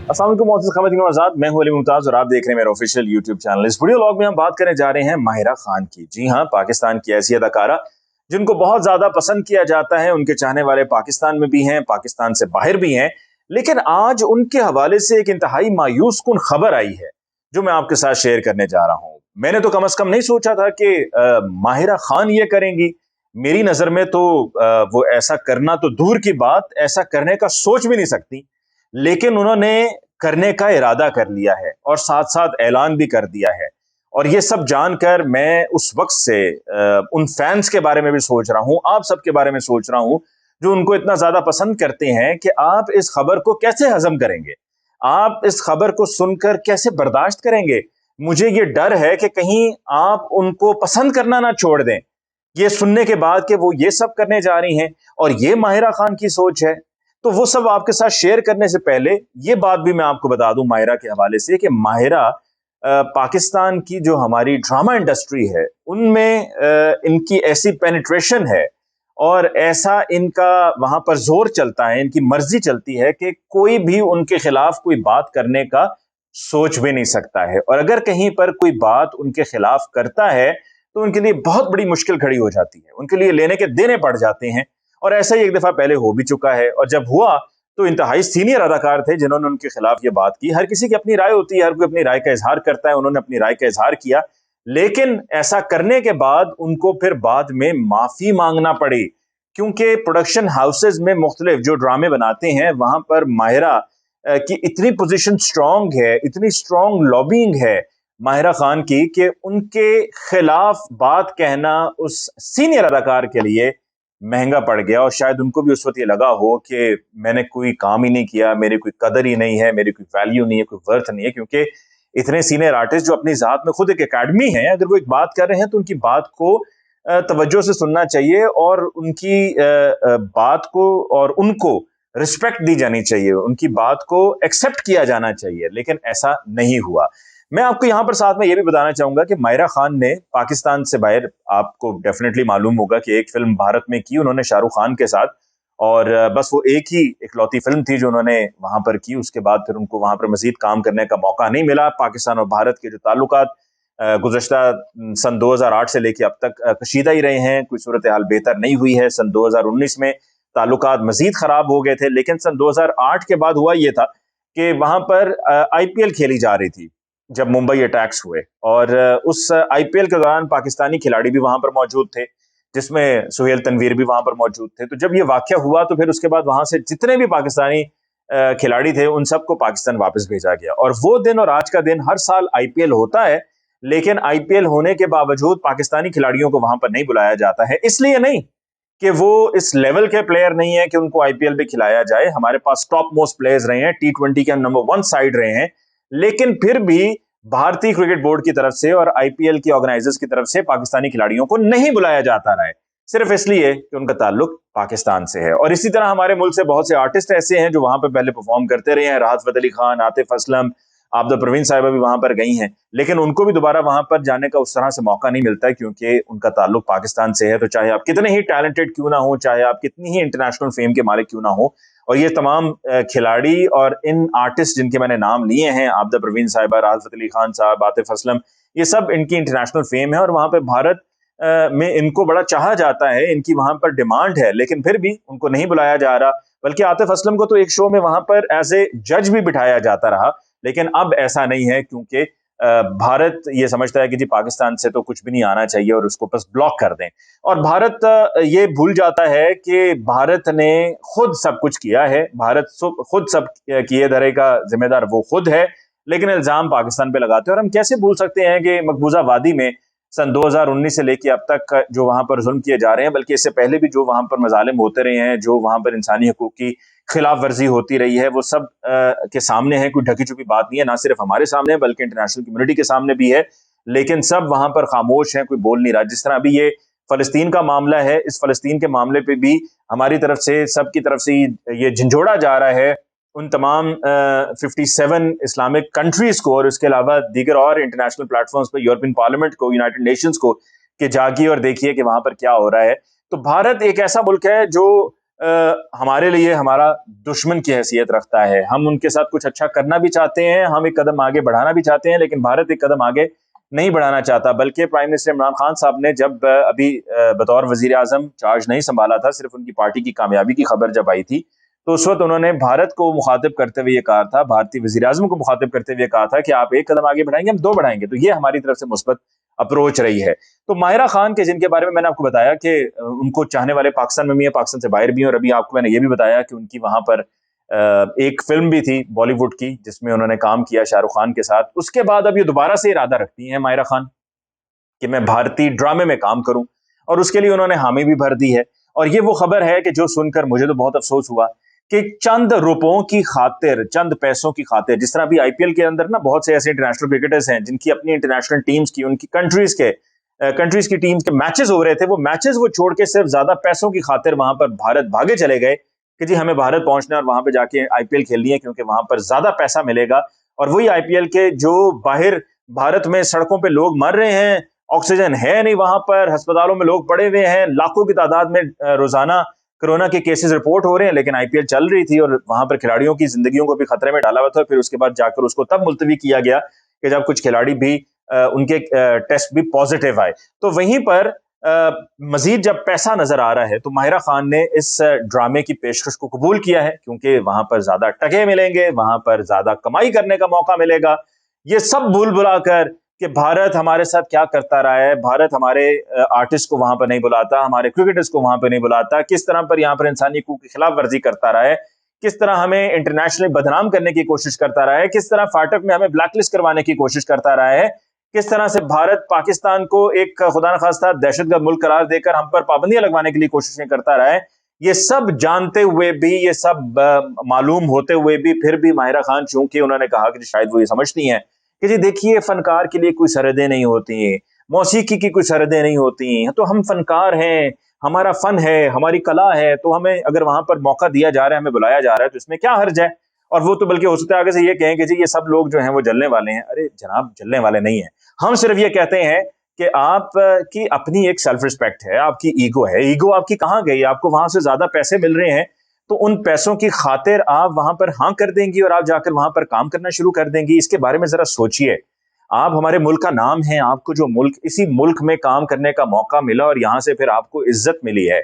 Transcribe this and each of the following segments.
अस्सलाम वालेकुम मोअज़्ज़ज़ ख़वातीन व हज़रात, मैं हूं अली मुमताज़ और आप देख रहे हैं मेरा ऑफिशियल यूट्यूब चैनल। इस वीडियो व्लॉग में हम बात करने जा रहे हैं माहिरा खान की। जी हां, पाकिस्तान की ऐसी अदाकारा जिनको बहुत ज़्यादा पसंद किया जाता है, उनके चाहने वाले पाकिस्तान में भी हैं, पाकिस्तान से बाहर भी हैं। लेकिन आज उनके हवाले से एक इंतहाई मायूस कुन खबर आई है, जो मैं आपके साथ शेयर करने जा रहा हूँ। मैंने तो कम से कम नहीं सोचा था कि माहिरा खान ये करेंगी। मेरी नज़र में तो वो ऐसा करना तो दूर की बात, ऐसा करने का सोच भी नहीं सकती। लेकिन उन्होंने करने का इरादा कर लिया है और साथ-साथ ऐलान भी कर दिया है। और ये सब जानकर मैं उस वक़्त से उन फैन्स के बारे में भी सोच रहा हूँ, आप सबके बारे में सोच रहा हूँ, जो उनको इतना ज़्यादा पसंद करते हैं कि आप इस खबर को कैसे हज़म करेंगे? आप इस खबर को सुनकर कैसे बर्दाश्त करेंगे? मुझे ये डर है कि कहीं आप उनको पसंद करना ना छोड़ दें, ये सुनने के बाद कि वो ये सब करने जा रही हैं और ये माहिरा खान की सोच है। तो वो सब आपके साथ शेयर करने से पहले ये बात भी मैं आपको बता दूं माहिरा के हवाले से कि माहिरा पाकिस्तान की जो हमारी ड्रामा इंडस्ट्री है उनमें इनकी ऐसी पेनिट्रेशन है और ऐसा इनका वहां पर जोर चलता है, इनकी मर्जी चलती है कि कोई भी उनके खिलाफ कोई बात करने का सोच भी नहीं सकता है। और अगर कहीं पर कोई बात उनके खिलाफ करता है तो उनके लिए बहुत बड़ी मुश्किल खड़ी हो जाती है, उनके लिए लेने के देने पड़ जाते हैं। और ऐसा ही एक दफा पहले हो भी चुका है और जब हुआ तो इंतहाई सीनियर अदाकार थे जिन्होंने उनके खिलाफ ये बात की। हर किसी की अपनी राय होती है, हर कोई अपनी राय का इजहार करता है, उन्होंने अपनी राय का इजहार किया। लेकिन ऐसा करने के बाद उनको फिर बाद में माफी मांगना पड़ी, क्योंकि प्रोडक्शन हाउसेज में मुख्तलिफ जो ड्रामे बनाते हैं वहां पर माहिरा की इतनी पोजीशन स्ट्रांग है, इतनी स्ट्रांग लॉबिंग है माहिरा खान की कि उनके खिलाफ बात कहना उस सीनियर अदाकार के लिए महंगा पड़ गया। और शायद उनको भी उस वक्त ये लगा हो कि मैंने कोई काम ही नहीं किया, मेरी कोई कदर ही नहीं है, मेरी कोई वैल्यू नहीं है, कोई वर्थ नहीं है। क्योंकि इतने सीनियर आर्टिस्ट जो अपनी जात में खुद एक एकेडमी है, अगर वो एक बात कर रहे हैं तो उनकी बात को तवज्जो से सुनना चाहिए और उनकी बात को और उनको रिस्पेक्ट दी जानी चाहिए, उनकी बात को एक्सेप्ट किया जाना चाहिए। लेकिन ऐसा नहीं हुआ। मैं आपको यहाँ पर साथ में ये भी बताना चाहूंगा कि माहिरा खान ने पाकिस्तान से बाहर, आपको डेफिनेटली मालूम होगा कि एक फिल्म भारत में की उन्होंने शाहरुख खान के साथ, और बस वो एक ही इकलौती फिल्म थी जो उन्होंने वहां पर की। उसके बाद फिर उनको वहां पर मजीद काम करने का मौका नहीं मिला। पाकिस्तान और भारत के जो ताल्लुकात गुज़श्ता सन 2008 से लेकर अब तक कशीदा ही रहे हैं, कोई सूरत हाल बेहतर नहीं हुई है। सन 2019 में ताल्लुकात मजीद खराब हो गए थे। लेकिन सन 2008 के बाद हुआ ये था कि वहां पर आईपीएल खेली जा रही थी जब मुंबई अटैक्स हुए, और उस आईपीएल के दौरान पाकिस्तानी खिलाड़ी भी वहां पर मौजूद थे, जिसमें सुहेल तनवीर भी वहां पर मौजूद थे। तो जब ये वाकया हुआ तो फिर उसके बाद वहां से जितने भी पाकिस्तानी खिलाड़ी थे उन सबको पाकिस्तान वापस भेजा गया। और वो दिन और आज का दिन, हर साल आईपीएल होता है लेकिन आईपीएल होने के बावजूद पाकिस्तानी खिलाड़ियों को वहां पर नहीं बुलाया जाता है। इसलिए नहीं कि वो इस लेवल के प्लेयर नहीं है कि उनको आईपीएल भी खिलाया जाए। हमारे पास टॉप मोस्ट प्लेयर्स रहे हैं, टी20 के हम नंबर 1 साइड रहे हैं। लेकिन फिर भी भारतीय क्रिकेट बोर्ड की तरफ से और आईपीएल की ऑर्गेनाइजर्स की तरफ से पाकिस्तानी खिलाड़ियों को नहीं बुलाया जाता रहा है, सिर्फ इसलिए कि उनका ताल्लुक पाकिस्तान से है। और इसी तरह हमारे मुल्क से बहुत से आर्टिस्ट ऐसे हैं जो वहां पर पहले परफॉर्म करते रहे हैं। राहत फतेह अली खान, आतिफ असलम, आबदा परवीन साहिबा भी वहां पर गई हैं, लेकिन उनको भी दोबारा वहां पर जाने का उस तरह से मौका नहीं मिलता है क्योंकि उनका ताल्लुक पाकिस्तान से है। तो चाहे आप कितने ही टैलेंटेड क्यों ना हो, चाहे आप कितनी ही इंटरनेशनल फेम के मालिक क्यों ना हो, और ये तमाम खिलाड़ी और इन आर्टिस्ट जिनके मैंने नाम लिए हैं, आबदा परवीन साहिबा, राहत फतेह अली खान साहब, आतिफ असलम, ये सब इनकी इंटरनेशनल फेम है और वहां पर भारत में इनको बड़ा चाहा जाता है, इनकी वहां पर डिमांड है। लेकिन फिर भी उनको नहीं बुलाया जा रहा, बल्कि आतिफ असलम को तो एक शो में वहां पर एज ए जज भी बिठाया जाता रहा। लेकिन अब ऐसा नहीं है क्योंकि भारत ये समझता है कि जी पाकिस्तान से तो कुछ भी नहीं आना चाहिए और उसको बस ब्लॉक कर दें। और भारत ये भूल जाता है कि भारत ने खुद सब कुछ किया है, भारत खुद सब किए धरे का जिम्मेदार वो खुद है, लेकिन इल्जाम पाकिस्तान पे लगाते हैं। और हम कैसे भूल सकते हैं कि मकबूजा वादी में सन 2019 से लेकर अब तक जो वहां पर जुल्म किए जा रहे हैं, बल्कि इससे पहले भी जो वहां पर मजालिम होते रहे हैं, जो वहां पर इंसानी हकूक की खिलाफ वर्जी होती रही है, वो सब के सामने है। कोई ढकी छुपी बात नहीं है, ना सिर्फ हमारे सामने है बल्कि इंटरनेशनल कम्युनिटी के सामने भी है। लेकिन सब वहां पर खामोश हैं, कोई बोल नहीं रहा। जिस तरह अभी ये फलस्तीन का मामला है, इस फलस्तीन के मामले पे भी हमारी तरफ से, सबकी तरफ से ये झंझोड़ा जा रहा है उन तमाम 57 इस्लामिक कंट्रीज को और उसके अलावा दीगर और इंटरनेशनल प्लेटफॉर्म्स पर, यूरोपियन पार्लियामेंट को, यूनाइटेड नेशंस को, कि जागिए और देखिए कि वहां पर क्या हो रहा है। तो भारत एक ऐसा मुल्क है जो ہمارے لیے ہمارا دشمن کی حیثیت رکھتا ہے. ہم ان کے ساتھ کچھ اچھا کرنا بھی چاہتے ہیں, ہم ایک قدم آگے بڑھانا بھی چاہتے ہیں, لیکن بھارت ایک قدم آگے نہیں بڑھانا چاہتا. بلکہ پرائم منسٹر عمران خان صاحب نے جب ابھی بطور وزیر اعظم چارج نہیں سنبھالا تھا, صرف ان کی پارٹی کی کامیابی کی خبر جب آئی تھی, تو اس وقت انہوں نے بھارت کو مخاطب کرتے ہوئے یہ کہا تھا, بھارتی وزیر اعظم کو مخاطب کرتے ہوئے کہا تھا کہ آپ ایک قدم آگے بڑھائیں گے, ہم 2 بڑھائیں گے. تو یہ ہماری طرف سے مثبت اپروچ رہی ہے. تو ماہرہ خان کے, جن کے بارے میں نے آپ کو بتایا کہ ان کو چاہنے والے پاکستان میں بھی ہیں, پاکستان سے باہر بھی ہیں, اور ابھی آپ کو میں نے یہ بھی بتایا کہ ان کی وہاں پر ایک فلم بھی تھی بالی ووڈ کی جس میں انہوں نے کام کیا شاہ رخ خان کے ساتھ. اس کے بعد اب یہ دوبارہ سے ارادہ رکھتی ہیں ماہرہ خان کہ میں بھارتی ڈرامے میں کام کروں, اور اس کے لیے انہوں نے حامی بھی بھر دی ہے. اور یہ وہ خبر ہے کہ جو سن کر مجھے تو بہت افسوس ہوا کہ چند روپوں کی خاطر, چند پیسوں کی خاطر, جس طرح ابھی IPL کے اندر نا بہت سے ایسے انٹرنیشنل کرکٹرز ہیں جن کی اپنی انٹرنیشنل ٹیمز کی, ان کی کنٹریز کی ٹیمز کے میچز ہو رہے تھے, وہ میچز وہ چھوڑ کے صرف زیادہ پیسوں کی خاطر وہاں پر بھارت بھاگے چلے گئے کہ جی ہمیں بھارت پہنچنا ہے اور وہاں پہ جا کے IPL کھیلنی ہے کیونکہ وہاں پر زیادہ پیسہ ملے گا. اور وہی IPL کے جو باہر بھارت میں سڑکوں پہ لوگ مر رہے ہیں, آکسیجن ہے نہیں وہاں پر, ہسپتالوں میں لوگ پڑے ہوئے ہیں, لاکھوں کی تعداد میں روزانہ کورونا کے کیسز رپورٹ ہو رہے ہیں, لیکن IPL چل رہی تھی اور وہاں پر کھلاڑیوں کی زندگیوں کو بھی خطرے میں ڈالا ہوا تھا. پھر اس کے بعد جا کر اس کو تب ملتوی کیا گیا کہ جب کچھ کھلاڑی بھی ان کے ٹیسٹ بھی پازیٹیو آئے. تو وہیں پر مزید جب پیسہ نظر آ رہا ہے تو ماہرہ خان نے اس ڈرامے کی پیشکش کو قبول کیا ہے, کیونکہ وہاں پر زیادہ ٹکے ملیں گے, وہاں پر زیادہ کمائی کرنے کا موقع ملے گا. یہ سب بھول بھلا کر کہ بھارت ہمارے ساتھ کیا کرتا رہا ہے, بھارت ہمارے آرٹسٹ کو وہاں پہ نہیں بلاتا, ہمارے کرکٹرز کو وہاں پہ نہیں بلاتا, کس طرح پر یہاں پر انسانی حقوق کی خلاف ورزی کرتا رہا ہے, کس طرح ہمیں انٹرنیشنلی بدنام کرنے کی کوشش کرتا رہا ہے, کس طرح فاٹک میں ہمیں بلیک لسٹ کروانے کی کوشش کرتا رہا ہے, کس طرح سے بھارت پاکستان کو ایک خدا نخواستہ دہشت گرد ملک قرار دے کر ہم پر پابندیاں لگوانے کے لیے کوششیں کرتا رہا ہے. یہ سب جانتے ہوئے بھی, یہ سب معلوم ہوتے ہوئے بھی, پھر بھی ماہرہ خان چونکہ انہوں نے کہا کہ شاید وہ یہ سمجھتی ہیں کہ جی دیکھیے فنکار کے لیے کوئی سرحدیں نہیں ہوتی, موسیقی کی کوئی سرحدیں نہیں ہوتی, تو ہم فنکار ہیں, ہمارا فن ہے, ہماری کلا ہے, تو ہمیں اگر وہاں پر موقع دیا جا رہا ہے, ہمیں بلایا جا رہا ہے, تو اس میں کیا حرج ہے. اور وہ تو بلکہ ہو سکتا ہے آگے سے یہ کہیں کہ جی یہ سب لوگ جو ہیں وہ جلنے والے ہیں. ارے جناب جلنے والے نہیں ہیں, ہم صرف یہ کہتے ہیں کہ آپ کی اپنی ایک سیلف رسپیکٹ ہے, آپ کی ایگو ہے, ایگو آپ کی کہاں گئی, آپ کو وہاں سے زیادہ پیسے مل رہے ہیں تو ان پیسوں کی خاطر آپ وہاں پر ہاں کر دیں گی اور آپ جا کر وہاں پر کام کرنا شروع کر دیں گی. اس کے بارے میں ذرا سوچئے. آپ ہمارے ملک کا نام ہے, آپ کو جو ملک, اسی ملک میں کام کرنے کا موقع ملا اور یہاں سے پھر آپ کو عزت ملی ہے,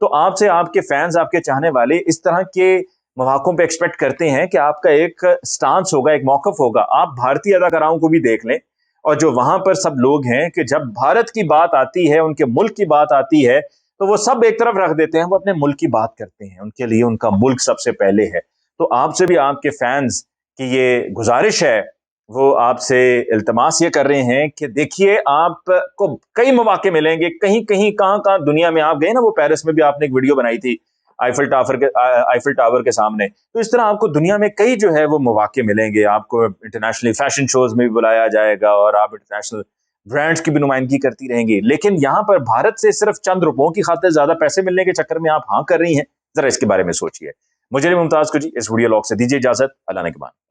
تو آپ سے آپ کے فینز, آپ کے چاہنے والے اس طرح کے مواقعوں پہ ایکسپیکٹ کرتے ہیں کہ آپ کا ایک سٹانس ہوگا, ایک موقف ہوگا. آپ بھارتی اداکاراؤں کو بھی دیکھ لیں, اور جو وہاں پر سب لوگ ہیں کہ جب بھارت کی بات آتی ہے, ان کے ملک کی بات آتی ہے, تو وہ سب ایک طرف رکھ دیتے ہیں, وہ اپنے ملک کی بات کرتے ہیں, ان کے لیے ان کا ملک سب سے پہلے ہے. تو آپ سے بھی آپ کے فینز کی یہ گزارش ہے, وہ آپ سے التماس یہ کر رہے ہیں کہ دیکھیے آپ کو کئی مواقع ملیں گے, کہیں کہیں کہاں کہاں دنیا میں آپ گئے نا, وہ پیرس میں بھی آپ نے ایک ویڈیو بنائی تھی آئیفل ٹاور کے سامنے, تو اس طرح آپ کو دنیا میں کئی جو ہے وہ مواقع ملیں گے. آپ کو انٹرنیشنلی فیشن شوز میں بھی بلایا جائے گا اور آپ انٹرنیشنل برانڈز کی بھی نمائندگی کرتی رہیں گی, لیکن یہاں پر بھارت سے صرف چند روپوں کی خاطر زیادہ پیسے ملنے کے چکر میں آپ ہاں کر رہی ہیں. ذرا اس کے بارے میں سوچئے. مجھے ممتاز کو جی اس ویڈیو لاگ سے دیجیے اجازت. اللہ نے کے بعد.